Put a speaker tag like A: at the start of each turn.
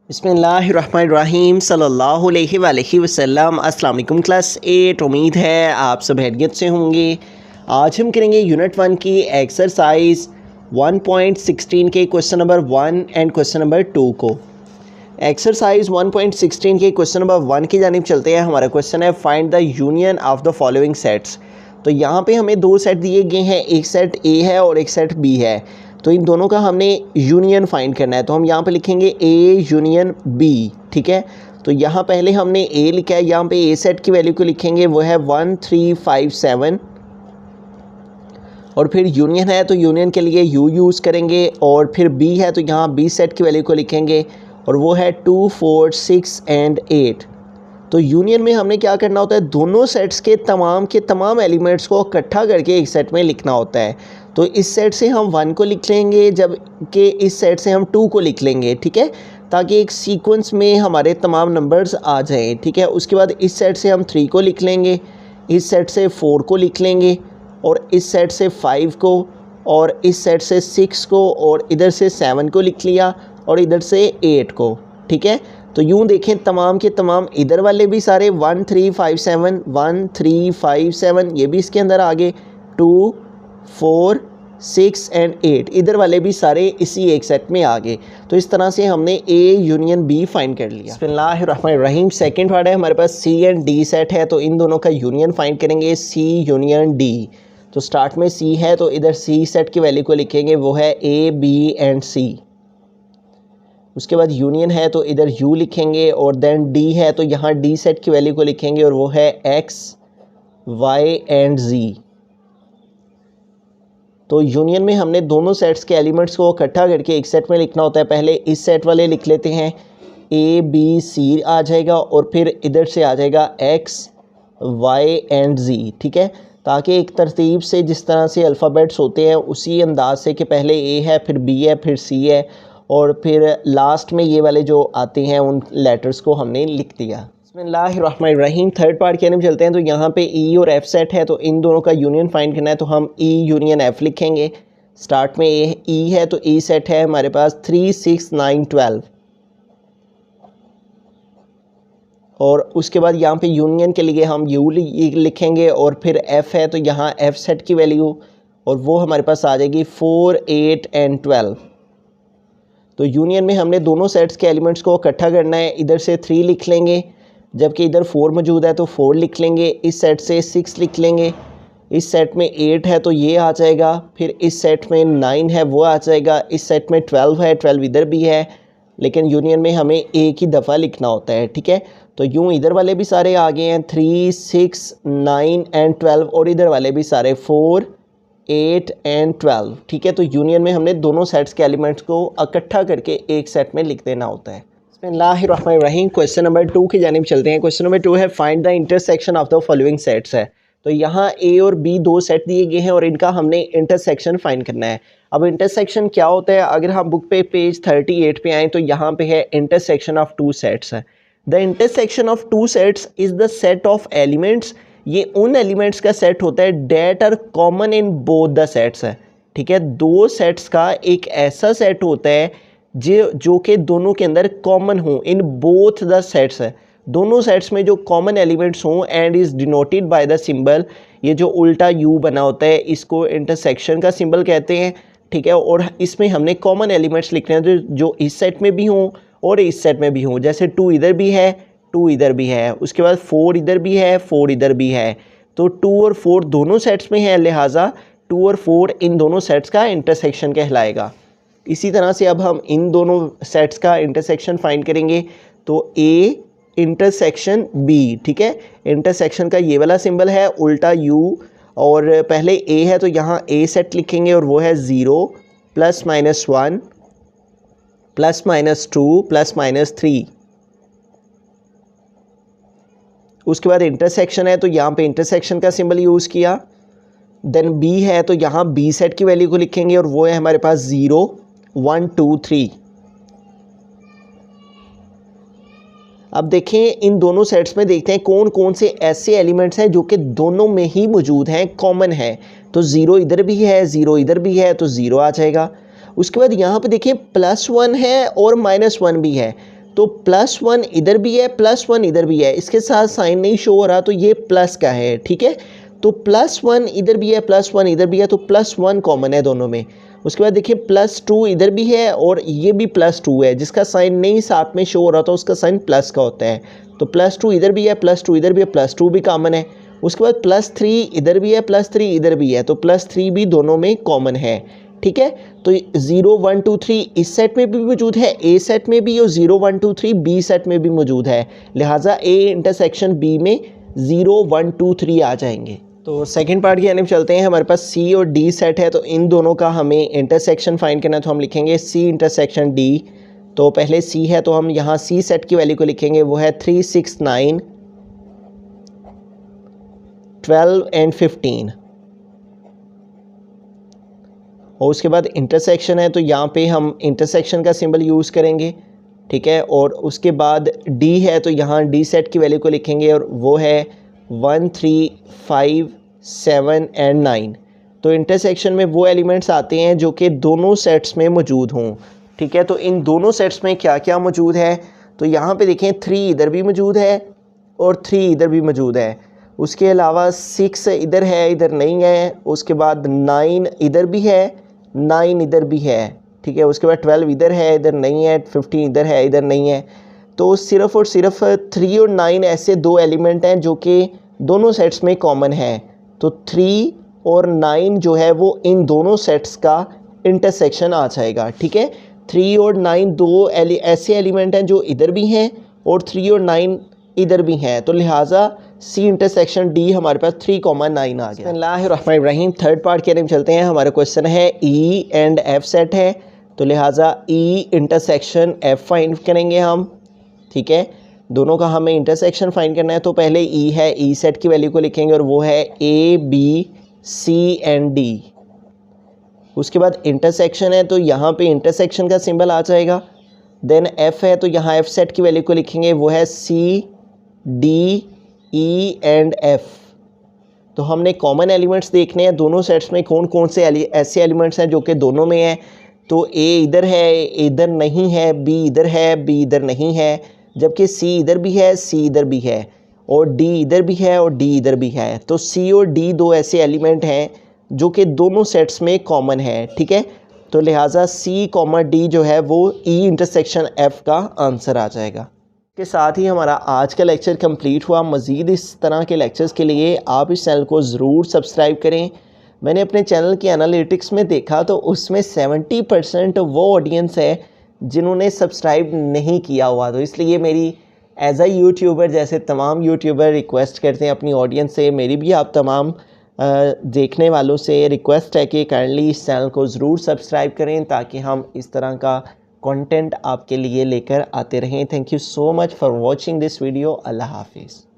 A: बिस्मिल्लाहिर्रहमानिर्रहीम सल्लल्लाहु अलैहि वसल्लम। अस्सलाम वालेकुम क्लास 8। उम्मीद है आप सब खैरियत से होंगे। आज हम करेंगे यूनिट 1 की एक्सरसाइज 1.16 के question number 1 and question number 2 को। एक्सरसाइज 1.16 के क्वेश्चन नंबर 1 की जानिब चलते हैं। हमारा क्वेश्चन है find the union of the following sets. तो यहाँ पे हमें दो सेट दिए गए हैं, एक सेट ए है और एक सेट बी है। तो इन दोनों का हमने यूनियन फाइंड करना है। तो हम यहाँ पे लिखेंगे ए यूनियन बी, ठीक है। तो यहाँ पहले हमने ए लिखा है, यहाँ पे ए सेट की वैल्यू को लिखेंगे, वो है 1 3 5 7। और फिर यूनियन है तो यूनियन के लिए यू यूज़ करेंगे। और फिर बी है तो यहाँ बी सेट की वैल्यू को लिखेंगे और वो है 2 4 6 एंड 8। तो यूनियन में हमने क्या करना होता है, दोनों सेट्स के तमाम एलिमेंट्स को इकट्ठा करके एक सेट में लिखना होता है। तो इस सेट से हम 1 को लिख लेंगे, जबकि इस सेट से हम 2 को लिख लेंगे, ठीक है, ताकि एक सीक्वेंस में हमारे तमाम नंबर्स आ जाएं, ठीक है। उसके बाद इस सेट से हम 3 को लिख लेंगे, इस सेट से 4 को लिख लेंगे, और इस सेट से 5 को, और इस सेट से 6 को, और इधर से 7 को लिख लिया, और इधर से 8 को, ठीक है। तो यूँ देखें तमाम के तमाम इधर वाले भी सारे 1 3 5 7 1 3 5 7 ये भी इसके अंदर आ गए, 2 4 6 एंड 8 इधर वाले भी सारे इसी एक सेट में आ गए। तो इस तरह से हमने ए यूनियन बी फाइंड कर लिया। बिस्मिल्लाहिर्रहमानिर्रहीम। सेकंड वर्ड है हमारे पास सी एंड डी सेट है, तो इन दोनों का यूनियन फाइंड करेंगे, सी यूनियन डी। तो स्टार्ट में सी है तो इधर सी सेट की वैल्यू को लिखेंगे, वो है ए बी एंड सी। उसके बाद यूनियन है तो इधर यू लिखेंगे, और देन डी है तो यहाँ डी सेट की वैल्यू को लिखेंगे, और वो है एक्स वाई एंड जी। तो यूनियन में हमने दोनों सेट्स के एलिमेंट्स को इकट्ठा करके एक सेट में लिखना होता है। पहले इस सेट वाले लिख लेते हैं, ए बी सी आ जाएगा, और फिर इधर से आ जाएगा एक्स वाई एंड जी, ठीक है, ताकि एक तरतीब से जिस तरह से अल्फ़ाबेट्स होते हैं उसी अंदाज से कि पहले ए है फिर बी है फिर सी है, और फिर लास्ट में ये वाले जो आते हैं उन लेटर्स को हमने लिख दिया। बिस्मिल्लाहिर्रहमानिर्रहीम। थर्ड पार्ट की तरफ चलते हैं। तो यहाँ पे ई और एफ सेट है, तो इन दोनों का यूनियन फाइंड करना है, तो हम ई यूनियन एफ लिखेंगे। स्टार्ट में ई है तो ई सेट है हमारे पास 3 6 9 12, और उसके बाद यहाँ पे यूनियन के लिए हम यू लिखेंगे, और फिर एफ़ है तो यहाँ एफ़ सेट की वैल्यू, और वो हमारे पास आ जाएगी 4 8 एंड 12। तो यूनियन में हमने दोनों सेट्स के एलिमेंट्स को इकट्ठा करना है। इधर से 3 लिख लेंगे, जबकि इधर 4 मौजूद है तो 4 लिख लेंगे। इस सेट से 6 लिख लेंगे, इस सेट में 8 है तो ये आ जाएगा, फिर इस सेट में 9 है वो आ जाएगा, इस सेट में 12 है, 12 इधर भी है, लेकिन यूनियन में हमें एक ही दफ़ा लिखना होता है, ठीक है। तो यूँ इधर वाले भी सारे आ गए हैं, 3 6 9 एंड 12, और इधर वाले भी सारे 4 8 एंड 12, ठीक है। तो यूनियन में हमने दोनों सेट्स के एलिमेंट्स को इकट्ठा करके एक सेट में लिख देना होता है। बिस्मिल्लाहिर्रहमानिर्रहीम। क्वेश्चन नंबर 2 की जानिब चलते हैं। क्वेश्चन नंबर 2 है find the intersection of the following sets है। तो यहाँ ए और बी दो सेट दिए गए हैं और इनका हमने इंटरसेक्शन फाइंड करना है। अब इंटरसेक्शन क्या होता है, अगर हम बुक पे पेज 38 पे आएँ तो यहाँ पे है इंटरसेक्शन ऑफ टू सेट्स है। The intersection of two sets is the set of elements. ये उन एलिमेंट्स का सेट होता है that are common in both the sets है, ठीक है। दो सेट्स का एक ऐसा सेट होता है जो कि दोनों के अंदर कॉमन हो इन बोथ द सेट्स है, दोनों सेट्स में जो कॉमन एलिमेंट्स हों, and is denoted by the symbol. ये जो उल्टा यू बना होता है इसको इंटरसेक्शन का सिंबल कहते हैं, ठीक है। और इसमें हमने कॉमन एलिमेंट्स लिखने हैं जो इस सेट में भी हों और इस सेट में भी हों। जैसे 2 इधर भी है 2 इधर भी है, उसके बाद 4 इधर भी है 4 इधर भी है। तो 2 और 4 दोनों सेट्स में है, लिहाजा 2 और 4 इन दोनों सेट्स का इंटरसेक्शन कहलाएगा। इसी तरह से अब हम इन दोनों सेट्स का इंटरसेक्शन फाइंड करेंगे। तो ए इंटरसेक्शन बी, ठीक है। इंटरसेक्शन का ये वाला सिंबल है उल्टा यू, और पहले ए है तो यहाँ ए सेट लिखेंगे, और वो है 0 +- 1 +- 2 +- 3। उसके बाद इंटरसेक्शन है तो यहाँ पे इंटरसेक्शन का सिंबल यूज़ किया। देन बी है तो यहाँ बी सेट की वैल्यू को लिखेंगे, और वो है हमारे पास 0 1 2 3। अब देखें इन दोनों सेट्स में देखते हैं कौन कौन से ऐसे एलिमेंट्स हैं जो कि दोनों में ही मौजूद हैं, कॉमन है। तो 0 इधर भी है 0 इधर भी है, तो 0 आ जाएगा। उसके बाद यहाँ पे देखिए +1 है और -1 भी है, तो +1 इधर भी है, +1 इधर भी है, इसके साथ साइन नहीं शो हो रहा तो ये प्लस का है, ठीक है। तो +1 इधर भी है, +1 इधर भी है, तो +1 कॉमन है दोनों में। उसके बाद देखिए +2 इधर भी है और ये भी +2 है, जिसका साइन नहीं साथ में शो हो रहा था उसका साइन प्लस का होता है। तो +2 इधर भी है, +2 इधर भी है, +2 भी कॉमन है। उसके बाद +3 इधर भी है, +3 इधर भी है, तो +3 भी दोनों में कॉमन है, ठीक है। तो 0 1 2 3 इस सेट में भी मौजूद है, ए सेट में भी, और 0 1 2 3 बी सेट में भी मौजूद है, लिहाजा ए इंटरसेक्शन बी में 0 1 2 3 आ जाएंगे। तो सेकंड पार्ट की तरफ चलते हैं। हमारे पास सी और डी सेट है, तो इन दोनों का हमें इंटरसेक्शन फाइंड करना है, तो हम लिखेंगे सी इंटरसेक्शन डी। तो पहले सी है तो हम यहाँ सी सेट की वैल्यू को लिखेंगे, वो है 3 6 9 12 एंड 15। और उसके बाद इंटरसेक्शन है तो यहाँ पे हम इंटरसेक्शन का सिंबल यूज़ करेंगे, ठीक है। और उसके बाद डी है तो यहाँ डी सेट की वैल्यू को लिखेंगे, और वो है 1 3 5 7 एंड 9। तो इंटरसेक्शन में वो एलिमेंट्स आते हैं जो कि दोनों सेट्स में मौजूद हों, ठीक है। तो इन दोनों सेट्स में क्या क्या मौजूद है, तो यहाँ पे देखें 3 इधर भी मौजूद है और 3 इधर भी मौजूद है। उसके अलावा 6 इधर है, इधर नहीं है। उसके बाद 9 इधर भी है, 9 इधर भी है, ठीक है। उसके बाद 12 इधर है, इधर नहीं है, 15 इधर है, इधर नहीं है। तो सिर्फ़ और सिर्फ 3 और 9 ऐसे दो एलिमेंट हैं जो कि दोनों सेट्स में कॉमन है। तो 3 और 9 जो है वो इन दोनों सेट्स का इंटरसेक्शन आ जाएगा, ठीक है। 3 और 9 दो ऐसे एलिमेंट हैं जो इधर भी हैं और 3 और 9 इधर भी हैं, तो लिहाजा सी इंटरसेक्शन डी हमारे पास 3, 9 आ गया। बिस्मिल्लाहिर्रहमानिर्रहीम। थर्ड पार्ट के लिए चलते हैं। हमारा क्वेश्चन है ई एंड एफ सेट है, तो लिहाजा ई इंटरसेक्शन एफ फाइंड करेंगे हम, ठीक है। दोनों का हमें इंटरसेक्शन फाइंड करना है, तो पहले ई है, ई सेट की वैल्यू को लिखेंगे और वो है A B C and D. उसके बाद इंटरसेक्शन है तो यहाँ पे इंटरसेक्शन का सिंबल आ जाएगा। देन एफ है तो यहाँ एफ सेट की वैल्यू को लिखेंगे, वो है C D E and F. तो हमने कॉमन एलिमेंट्स देखने हैं दोनों सेट्स में, कौन कौन से ऐसे एलिमेंट्स हैं जो कि दोनों में हैं। तो ए इधर है, इधर नहीं है, बी इधर है, बी इधर नहीं है, जबकि सी इधर भी है, सी इधर भी है, और डी इधर भी है और डी इधर भी है। तो सी और डी दो ऐसे एलिमेंट हैं जो कि दोनों सेट्स में कॉमन है, ठीक है। तो लिहाजा सी कॉमा डी जो है वो ई इंटरसेक्शन एफ का आंसर आ जाएगा। के साथ ही हमारा आज का लेक्चर कंप्लीट हुआ। मज़ीद इस तरह के लेक्चर्स के लिए आप इस चैनल को ज़रूर सब्सक्राइब करें। मैंने अपने चैनल की एनालिटिक्स में देखा तो उसमें 70% वो ऑडियंस है जिन्होंने सब्सक्राइब नहीं किया हुआ, तो इसलिए मेरी एज अ यूट्यूबर, जैसे तमाम यूट्यूबर रिक्वेस्ट करते हैं अपनी ऑडियंस से, मेरी भी आप तमाम देखने वालों से रिक्वेस्ट है कि काइंडली इस चैनल को ज़रूर सब्सक्राइब करें ताकि हम इस तरह का कंटेंट आपके लिए लेकर आते रहें। Thank you so much for watching this video. अल्लाह हाफिज़।